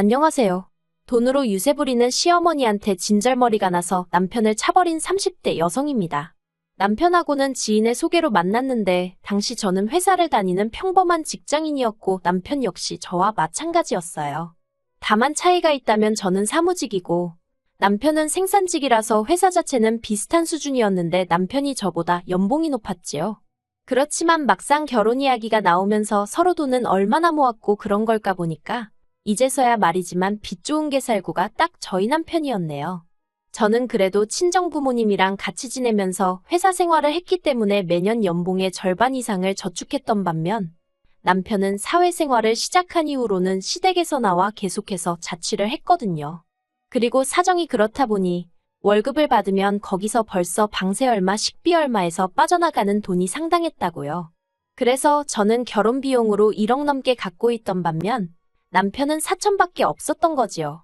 안녕하세요. 돈으로 유세 부리는 시어머니한테 진절머리가 나서 남편을 차버린 30대 여성입니다. 남편하고는 지인의 소개로 만났는데 당시 저는 회사를 다니는 평범한 직장인이었고 남편 역시 저와 마찬가지였어요. 다만 차이가 있다면 저는 사무직이고 남편은 생산직이라서 회사 자체는 비슷한 수준이었는데 남편이 저보다 연봉이 높았지요. 그렇지만 막상 결혼 이야기가 나오면서 서로 돈은 얼마나 모았고 그런 걸까 보니까 이제서야 말이지만 빚 좋은 게 살구가 딱 저희 남편이었네요. 저는 그래도 친정부모님이랑 같이 지내면서 회사 생활을 했기 때문에 매년 연봉의 절반 이상을 저축했던 반면 남편은 사회생활을 시작한 이후로는 시댁에서 나와 계속해서 자취를 했거든요. 그리고 사정이 그렇다 보니 월급을 받으면 거기서 벌써 방세 얼마, 식비 얼마에서 빠져나가는 돈이 상당했다고요. 그래서 저는 결혼 비용으로 1억 넘게 갖고 있던 반면 남편은 4천밖에 없었던 거지요.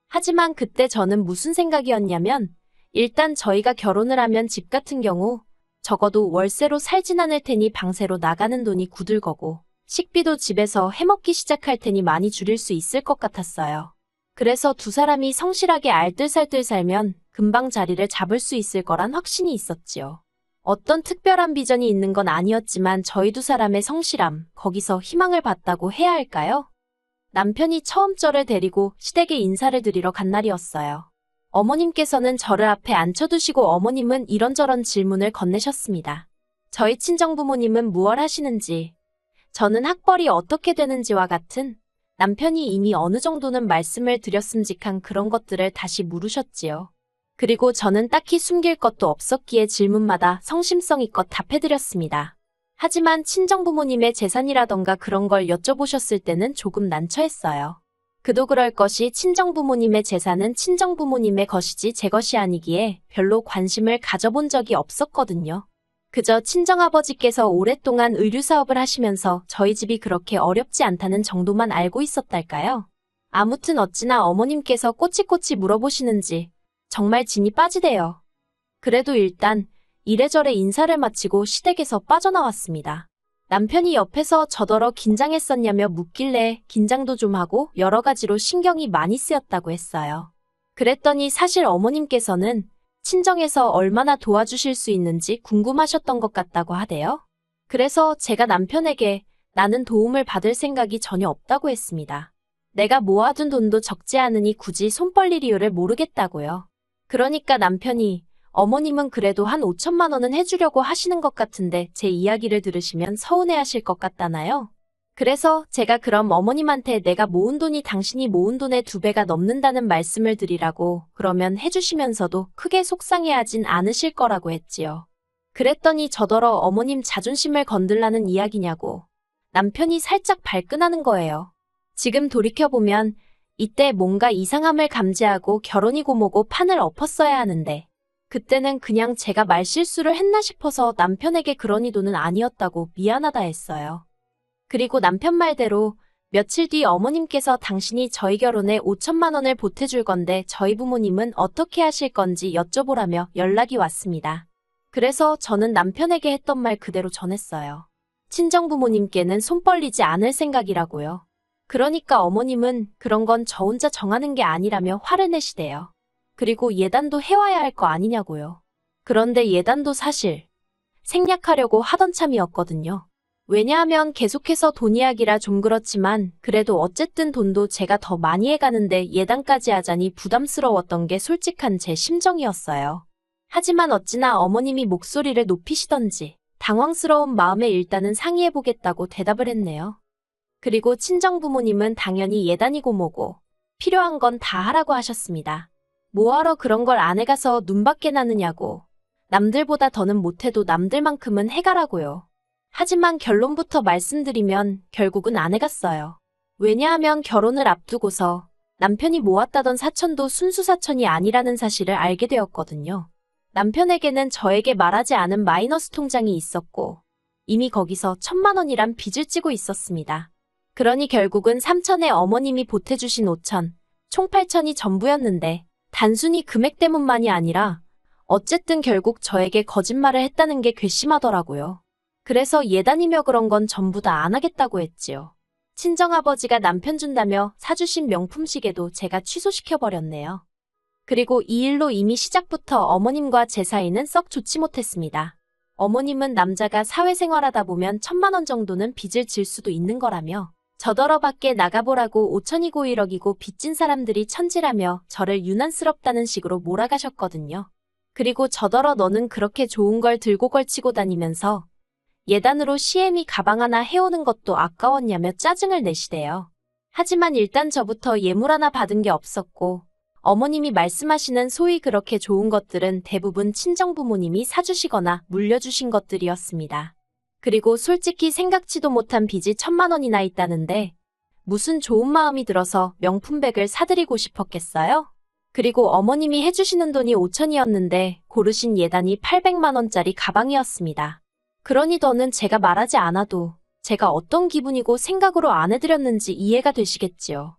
하지만 그때 저는 무슨 생각이었냐면 일단 저희가 결혼을 하면 집 같은 경우 적어도 월세로 살진 않을 테니 방세로 나가는 돈이 굳을 거고 식비도 집에서 해먹기 시작할 테니 많이 줄일 수 있을 것 같았어요. 그래서 두 사람이 성실하게 알뜰살뜰 살면 금방 자리를 잡을 수 있을 거란 확신이 있었지요. 어떤 특별한 비전이 있는 건 아니었지만 저희 두 사람의 성실함, 거기서 희망을 봤다고 해야 할까요? 남편이 처음 저를 데리고 시댁에 인사를 드리러 간 날이었어요. 어머님께서는 저를 앞에 앉혀두시고 어머님은 이런저런 질문을 건네셨습니다. 저희 친정부모님은 무얼 하시는지, 저는 학벌이 어떻게 되는지와 같은 남편이 이미 어느 정도는 말씀을 드렸음직한 그런 것들을 다시 물으셨지요. 그리고 저는 딱히 숨길 것도 없었기에 질문마다 성심성의껏 답해드렸습니다. 하지만 친정부모님의 재산이라던가 그런 걸 여쭤보셨을 때는 조금 난처했어요. 그도 그럴 것이 친정부모님의 재산은 친정부모님의 것이지 제 것이 아니기에 별로 관심을 가져본 적이 없었거든요. 그저 친정아버지께서 오랫동안 의류사업을 하시면서 저희 집이 그렇게 어렵지 않다는 정도만 알고 있었달까요? 아무튼 어찌나 어머님께서 꼬치꼬치 물어보시는지 정말 진이 빠지대요. 그래도 일단 이래저래 인사를 마치고 시댁에서 빠져나왔습니다. 남편이 옆에서 저더러 긴장했었냐며 묻길래 긴장도 좀 하고 여러 가지로 신경이 많이 쓰였다고 했어요. 그랬더니 사실 어머님께서는 친정에서 얼마나 도와주실 수 있는지 궁금하셨던 것 같다고 하대요. 그래서 제가 남편에게 나는 도움을 받을 생각이 전혀 없다고 했습니다. 내가 모아둔 돈도 적지 않으니 굳이 손 벌릴 이유를 모르겠다고요. 그러니까 남편이 어머님은 그래도 한 5천만 원은 해주려고 하시는 것 같은데 제 이야기를 들으시면 서운해하실 것 같다나요? 그래서 제가 그럼 어머님한테 내가 모은 돈이 당신이 모은 돈의 2배가 넘는다는 말씀을 드리라고 그러면 해주시면서도 크게 속상해하진 않으실 거라고 했지요. 그랬더니 저더러 어머님 자존심을 건들라는 이야기냐고 남편이 살짝 발끈하는 거예요. 지금 돌이켜보면 이때 뭔가 이상함을 감지하고 결혼이고 뭐고 판을 엎었어야 하는데 그때는 그냥 제가 말실수를 했나 싶어서 남편에게 그러니 돈은 아니었다고 미안하다 했어요. 그리고 남편 말대로 며칠 뒤 어머님께서 당신이 저희 결혼에 5천만 원을 보태줄 건데 저희 부모님은 어떻게 하실 건지 여쭤보라며 연락이 왔습니다. 그래서 저는 남편에게 했던 말 그대로 전했어요. 친정부모님께는 손 벌리지 않을 생각이라고요. 그러니까 어머님은 그런 건 저 혼자 정하는 게 아니라며 화를 내시대요. 그리고 예단도 해와야 할 거 아니냐고요. 그런데 예단도 사실 생략하려고 하던 참이었거든요. 왜냐하면 계속해서 돈 이야기라 좀 그렇지만 그래도 어쨌든 돈도 제가 더 많이 해가는데 예단까지 하자니 부담스러웠던 게 솔직한 제 심정이었어요. 하지만 어찌나 어머님이 목소리를 높이시던지 당황스러운 마음에 일단은 상의해보겠다고 대답을 했네요. 그리고 친정부모님은 당연히 예단이고 뭐고 필요한 건 다 하라고 하셨습니다. 뭐하러 그런 걸 안 해가서 눈밖에 나느냐고. 남들보다 더는 못해도 남들만큼은 해가라고요. 하지만 결론부터 말씀드리면 결국은 안 해갔어요. 왜냐하면 결혼을 앞두고서 남편이 모았다던 사천도 순수 사천이 아니라는 사실을 알게 되었거든요. 남편에게는 저에게 말하지 않은 마이너스 통장이 있었고 이미 거기서 1,000만 원이란 빚을 지고 있었습니다. 그러니 결국은 3천에 어머님이 보태주신 5천, 총 8천이 전부였는데 단순히 금액 때문만이 아니라 어쨌든 결국 저에게 거짓말을 했다는 게 괘씸하더라고요. 그래서 예단이며 그런 건 전부 다 안 하겠다고 했지요. 친정아버지가 남편 준다며 사주신 명품 시계도 제가 취소시켜버렸네요. 그리고 이 일로 이미 시작부터 어머님과 제 사이는 썩 좋지 못했습니다. 어머님은 남자가 사회생활하다 보면 1,000만 원 정도는 빚을 질 수도 있는 거라며 저더러 밖에 나가보라고 5천이고 1억이고 빚진 사람들이 천지라며 저를 유난스럽다는 식으로 몰아가셨거든요. 그리고 저더러 너는 그렇게 좋은 걸 들고 걸치고 다니면서 예단으로 CME 가방 하나 해오는 것도 아까웠냐며 짜증을 내시대요. 하지만 일단 저부터 예물 하나 받은 게 없었고 어머님이 말씀하시는 소위 그렇게 좋은 것들은 대부분 친정부모님이 사주시거나 물려주신 것들이었습니다. 그리고 솔직히 생각지도 못한 빚이 1,000만 원이나 있다는데 무슨 좋은 마음이 들어서 명품백을 사드리고 싶었겠어요? 그리고 어머님이 해주시는 돈이 5천이었는데 고르신 예단이 800만 원짜리 가방이었습니다. 그러니 더는 제가 말하지 않아도 제가 어떤 기분이고 생각으로 안 해드렸는지 이해가 되시겠지요.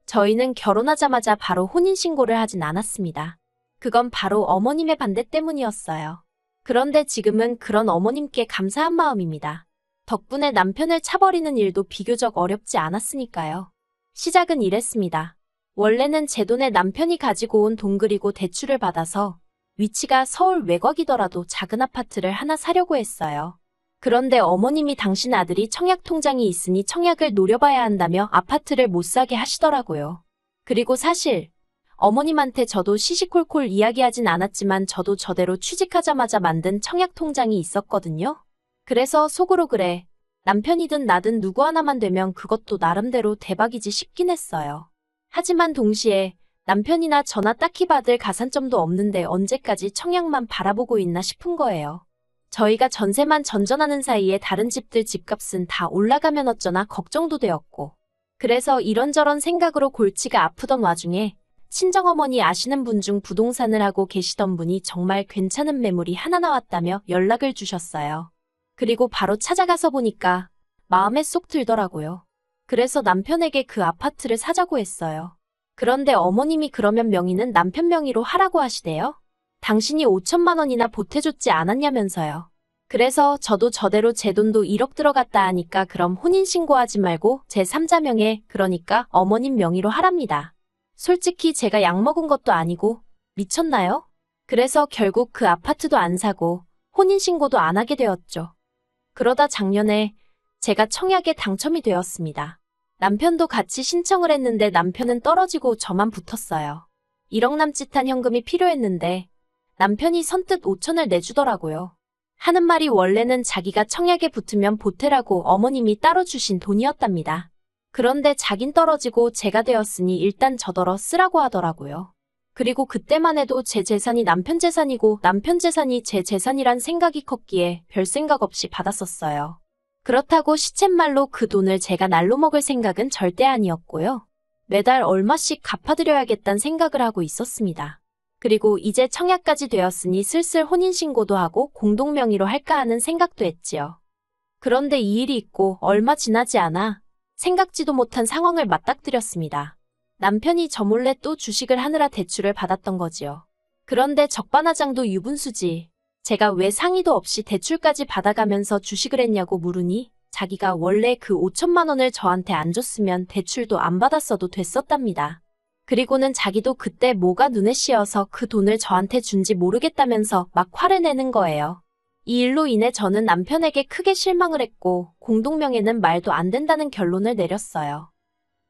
저희는 결혼하자마자 바로 혼인신고를 하진 않았습니다. 그건 바로 어머님의 반대 때문이었어요. 그런데 지금은 그런 어머님께 감사한 마음입니다. 덕분에 남편을 차버리는 일도 비교적 어렵지 않았으니까요. 시작은 이랬습니다. 원래는 제 돈에 남편이 가지고 온 돈 그리고 대출을 받아서 위치가 서울 외곽이더라도 작은 아파트를 하나 사려고 했어요. 그런데 어머님이 당신 아들이 청약 통장이 있으니 청약을 노려봐야 한다며 아파트를 못 사게 하시더라고요. 그리고 사실 어머님한테 저도 시시콜콜 이야기하진 않았지만 저도 저대로 취직하자마자 만든 청약 통장이 있었거든요. 그래서 속으로 그래, 남편이든 나든 누구 하나만 되면 그것도 나름대로 대박이지 싶긴 했어요. 하지만 동시에 남편이나 저나 딱히 받을 가산점도 없는데 언제까지 청약만 바라보고 있나 싶은 거예요. 저희가 전세만 전전하는 사이에 다른 집들 집값은 다 올라가면 어쩌나 걱정도 되었고 그래서 이런저런 생각으로 골치가 아프던 와중에 친정어머니 아시는 분 중 부동산을 하고 계시던 분이 정말 괜찮은 매물이 하나 나왔다며 연락을 주셨어요. 그리고 바로 찾아가서 보니까 마음에 쏙 들더라고요. 그래서 남편에게 그 아파트를 사자고 했어요. 그런데 어머님이 그러면 명의는 남편 명의로 하라고 하시대요. 당신이 5천만 원이나 보태줬지 않았냐면서요. 그래서 저도 저대로 제 돈도 1억 들어갔다 하니까 그럼 혼인신고하지 말고 제 3자 명의, 그러니까 어머님 명의로 하랍니다. 솔직히 제가 약 먹은 것도 아니고 미쳤나요? 그래서 결국 그 아파트도 안 사고 혼인신고도 안 하게 되었죠. 그러다 작년에 제가 청약에 당첨이 되었습니다. 남편도 같이 신청을 했는데 남편은 떨어지고 저만 붙었어요. 1억 남짓한 현금이 필요했는데 남편이 선뜻 5천을 내주더라고요. 하는 말이 원래는 자기가 청약에 붙으면 보태라고 어머님이 따로 주신 돈이었답니다. 그런데 자긴 떨어지고 제가 되었으니 일단 저더러 쓰라고 하더라고요. 그리고 그때만 해도 제 재산이 남편 재산이고 남편 재산이 제 재산이란 생각이 컸기에 별 생각 없이 받았었어요. 그렇다고 시쳇말로 그 돈을 제가 날로 먹을 생각은 절대 아니었고요. 매달 얼마씩 갚아드려야겠다는 생각을 하고 있었습니다. 그리고 이제 청약까지 되었으니 슬슬 혼인신고도 하고 공동명의로 할까 하는 생각도 했지요. 그런데 이 일이 있고 얼마 지나지 않아 생각지도 못한 상황을 맞닥뜨렸습니다. 남편이 저 몰래 또 주식을 하느라 대출을 받았던 거지요. 그런데 적반하장도 유분수지. 제가 왜 상의도 없이 대출까지 받아가면서 주식을 했냐고 물으니 자기가 원래 그 5천만 원을 저한테 안 줬으면 대출도 안 받았어도 됐었답니다. 그리고는 자기도 그때 뭐가 눈에 씌어서 그 돈을 저한테 준지 모르겠다면서 막 화를 내는 거예요. 이 일로 인해 저는 남편에게 크게 실망을 했고 공동명예는 말도 안 된다는 결론을 내렸어요.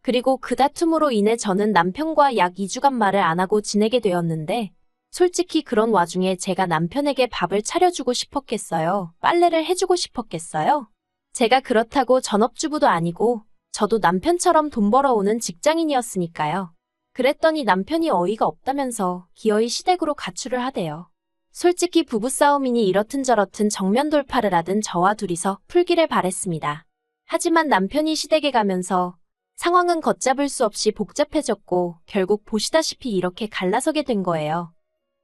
그리고 그 다툼으로 인해 저는 남편과 약 2주간 말을 안 하고 지내게 되었는데 솔직히 그런 와중에 제가 남편에게 밥을 차려주고 싶었겠어요? 빨래를 해주고 싶었겠어요? 제가 그렇다고 전업주부도 아니고 저도 남편처럼 돈 벌어오는 직장인이었으니까요. 그랬더니 남편이 어이가 없다면서 기어이 시댁으로 가출을 하대요. 솔직히 부부싸움이니 이렇든 저렇든 정면 돌파를 하든 저와 둘이서 풀기를 바랬습니다. 하지만 남편이 시댁에 가면서 상황은 걷잡을 수 없이 복잡해졌고 결국 보시다시피 이렇게 갈라서게 된 거예요.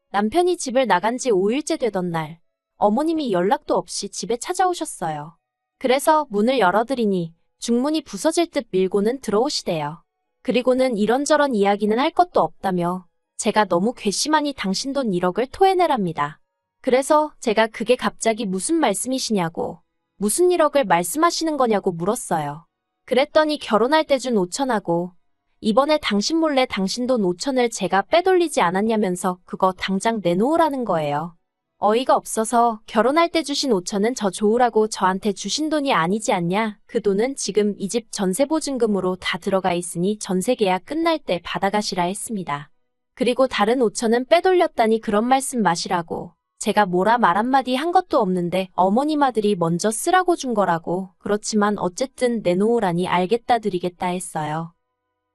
남편이 집을 나간 지 5일째 되던 날 어머님이 연락도 없이 집에 찾아오셨어요. 그래서 문을 열어드리니 중문이 부서질 듯 밀고는 들어오시대요. 그리고는 이런저런 이야기는 할 것도 없다며 제가 너무 괘씸하니 당신 돈 1억을 토해내랍니다. 그래서 제가 그게 갑자기 무슨 말씀이시냐고 무슨 1억을 말씀하시는 거냐고 물었어요. 그랬더니 결혼할 때 준 5천하고 이번에 당신 몰래 당신 돈 5천을 제가 빼돌리지 않았냐면서 그거 당장 내놓으라는 거예요. 어이가 없어서 결혼할 때 주신 5천은 저 좋으라고 저한테 주신 돈이 아니지 않냐? 그 돈은 지금 이 집 전세보증금으로 다 들어가 있으니 전세계약 끝날 때 받아가시라 했습니다. 그리고 다른 5천은 빼돌렸다니 그런 말씀 마시라고. 제가 뭐라 말 한마디 한 것도 없는데 어머님 아들이 먼저 쓰라고 준 거라고. 그렇지만 어쨌든 내놓으라니 알겠다 드리겠다 했어요.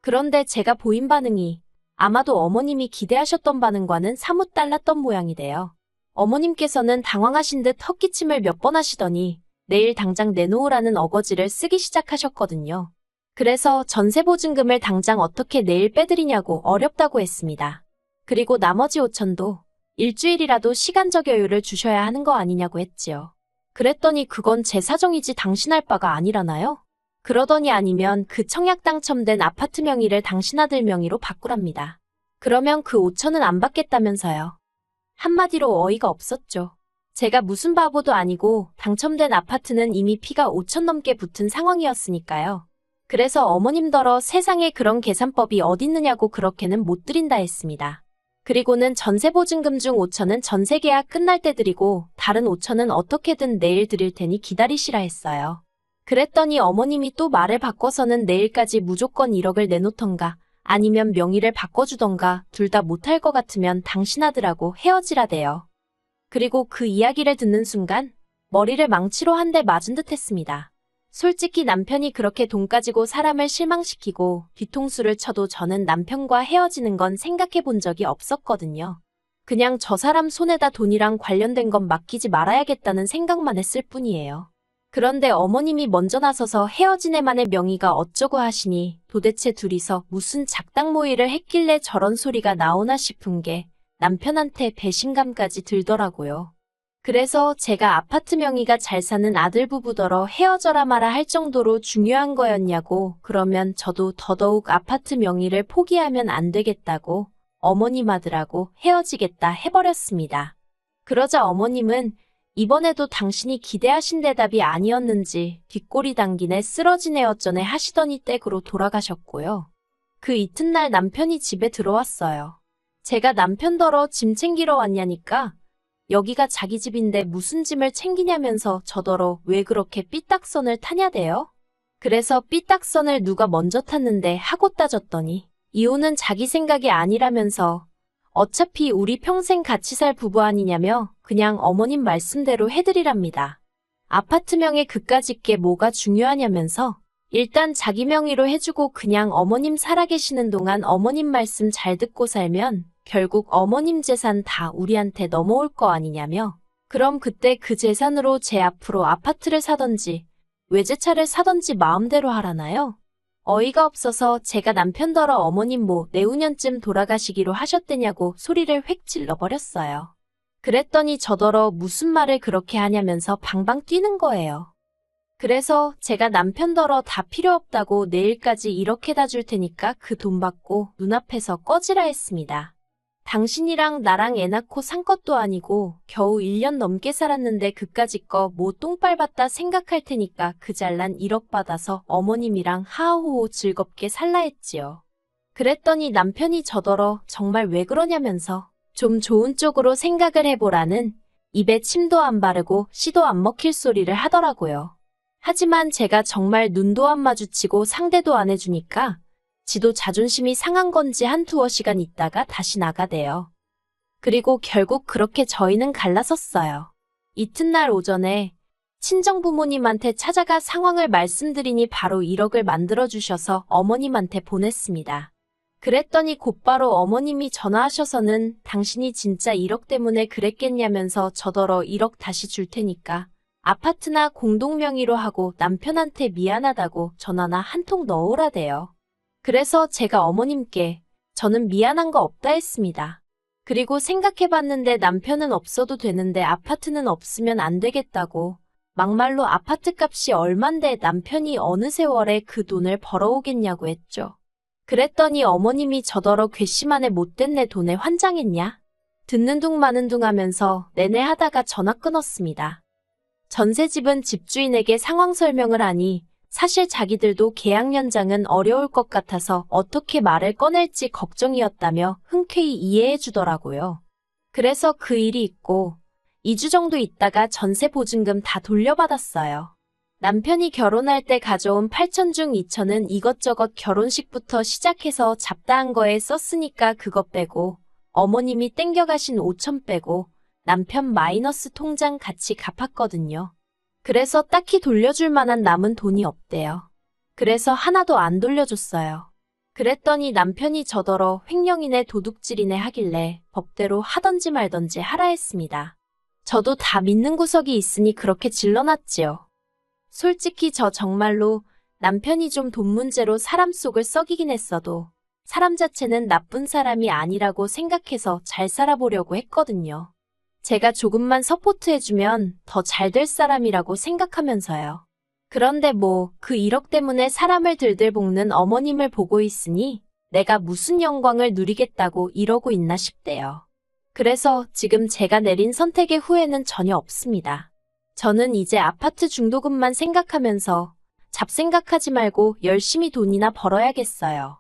그런데 제가 보인 반응이 아마도 어머님이 기대하셨던 반응과는 사뭇 달랐던 모양이 돼요. 어머님께서는 당황하신 듯 헛기침을 몇 번 하시더니 내일 당장 내놓으라는 어거지를 쓰기 시작하셨거든요. 그래서 전세보증금을 당장 어떻게 내일 빼드리냐고 어렵다고 했습니다. 그리고 나머지 5천도 일주일이라도 시간적 여유를 주셔야 하는 거 아니냐고 했지요. 그랬더니 그건 제 사정이지 당신 할 바가 아니라나요? 그러더니 아니면 그 청약 당첨된 아파트 명의를 당신 아들 명의로 바꾸랍니다. 그러면 그 5천은 안 받겠다면서요. 한마디로 어이가 없었죠. 제가 무슨 바보도 아니고 당첨된 아파트는 이미 피가 5천 넘게 붙은 상황이었으니까요. 그래서 어머님더러 세상에 그런 계산법이 어딨느냐고 그렇게는 못 드린다 했습니다. 그리고는 전세보증금 중 5천은 전세계약 끝날 때 드리고 다른 5천은 어떻게든 내일 드릴 테니 기다리시라 했어요. 그랬더니 어머님이 또 말을 바꿔서는 내일까지 무조건 1억을 내놓던가 아니면 명의를 바꿔주던가 둘 다 못할 것 같으면 당신 아들하고 헤어지라대요. 그리고 그 이야기를 듣는 순간 머리를 망치로 한 대 맞은 듯 했습니다. 솔직히 남편이 그렇게 돈 가지고 사람을 실망시키고 뒤통수를 쳐도 저는 남편과 헤어지는 건 생각해 본 적이 없었거든요. 그냥 저 사람 손에다 돈이랑 관련된 건 맡기지 말아야겠다는 생각만 했을 뿐이에요. 그런데 어머님이 먼저 나서서 헤어진 애만의 명의가 어쩌고 하시니 도대체 둘이서 무슨 작당 모의를 했길래 저런 소리가 나오나 싶은 게 남편한테 배신감까지 들더라고요. 그래서 제가 아파트 명의가 잘 사는 아들 부부더러 헤어져라 마라 할 정도로 중요한 거였냐고 그러면 저도 더더욱 아파트 명의를 포기하면 안 되겠다고 어머님 아들하고 헤어지겠다 해버렸습니다. 그러자 어머님은 이번에도 당신이 기대하신 대답이 아니었는지 뒷골이 당기네 쓰러지네 어쩌네 하시더니 댁으로 돌아가셨고요. 그 이튿날 남편이 집에 들어왔어요. 제가 남편더러 짐 챙기러 왔냐니까 여기가 자기 집인데 무슨 짐을 챙기냐면서 저더러 왜 그렇게 삐딱선을 타냐대요? 그래서 삐딱선을 누가 먼저 탔는데 하고 따졌더니 이혼은 자기 생각이 아니라면서 어차피 우리 평생 같이 살 부부 아니냐며 그냥 어머님 말씀대로 해드리랍니다. 아파트 명에 그까짓 게 뭐가 중요하냐면서 일단 자기 명의로 해주고 그냥 어머님 살아계시는 동안 어머님 말씀 잘 듣고 살면 결국 어머님 재산 다 우리한테 넘어올 거 아니냐며 그럼 그때 그 재산으로 제 앞으로 아파트를 사던지 외제차를 사던지 마음대로 하라나요? 어이가 없어서 제가 남편더러 어머님 뭐 내후년쯤 돌아가시기로 하셨대냐고 소리를 획 질러버렸어요. 그랬더니 저더러 무슨 말을 그렇게 하냐면서 방방 뛰는 거예요. 그래서 제가 남편더러 다 필요 없다고 내일까지 이렇게 다 줄 테니까 그 돈 받고 눈앞에서 꺼지라 했습니다. 당신이랑 나랑 애 낳고 산 것도 아니고 겨우 1년 넘게 살았는데 그까짓 거 뭐 똥빨 봤다 생각할 테니까 그 잘난 1억 받아서 어머님이랑 하하호호 즐겁게 살라 했지요. 그랬더니 남편이 저더러 정말 왜 그러냐면서 좀 좋은 쪽으로 생각을 해보라는 입에 침도 안 바르고 씨도 안 먹힐 소리를 하더라고요. 하지만 제가 정말 눈도 안 마주치고 상대도 안 해주니까 지도 자존심이 상한 건지 한 두어 시간 있다가 다시 나가대요. 그리고 결국 그렇게 저희는 갈라섰어요. 이튿날 오전에 친정부모님한테 찾아가 상황을 말씀드리니 바로 1억을 만들어주셔서 어머님한테 보냈습니다. 그랬더니 곧바로 어머님이 전화하셔서는 당신이 진짜 1억 때문에 그랬겠냐면서 저더러 1억 다시 줄 테니까 아파트나 공동명의로 하고 남편한테 미안하다고 전화나 한 통 넣으라대요. 그래서 제가 어머님께 저는 미안한 거 없다 했습니다. 그리고 생각해봤는데 남편은 없어도 되는데 아파트는 없으면 안 되겠다고 막말로 아파트 값이 얼만데 남편이 어느 세월에 그 돈을 벌어오겠냐고 했죠. 그랬더니 어머님이 저더러 괘씸하네 못된 내 돈에 환장했냐? 듣는 둥 마는 둥 하면서 내내 하다가 전화 끊었습니다. 전세집은 집주인에게 상황 설명을 하니 사실 자기들도 계약 연장은 어려울 것 같아서 어떻게 말을 꺼낼지 걱정이었다며 흔쾌히 이해해 주더라고요. 그래서 그 일이 있고 2주 정도 있다가 전세 보증금 다 돌려받았어요. 남편이 결혼할 때 가져온 8천 중 2천은 이것저것 결혼식부터 시작해서 잡다한 거에 썼으니까 그거 빼고 어머님이 땡겨가신 5천 빼고 남편 마이너스 통장 같이 갚았거든요. 그래서 딱히 돌려줄 만한 남은 돈이 없대요. 그래서 하나도 안 돌려줬어요. 그랬더니 남편이 저더러 횡령이네 도둑질이네 하길래 법대로 하던지 말던지 하라 했습니다. 저도 다 믿는 구석이 있으니 그렇게 질러놨지요. 솔직히 저 정말로 남편이 좀 돈 문제로 사람 속을 썩이긴 했어도 사람 자체는 나쁜 사람이 아니라고 생각해서 잘 살아보려고 했거든요. 제가 조금만 서포트해주면 더 잘 될 사람이라고 생각하면서요. 그런데 뭐 그 1억 때문에 사람을 들들 볶는 어머님을 보고 있으니 내가 무슨 영광을 누리겠다고 이러고 있나 싶대요. 그래서 지금 제가 내린 선택의 후회는 전혀 없습니다. 저는 이제 아파트 중도금만 생각하면서 잡생각하지 말고 열심히 돈이나 벌어야겠어요.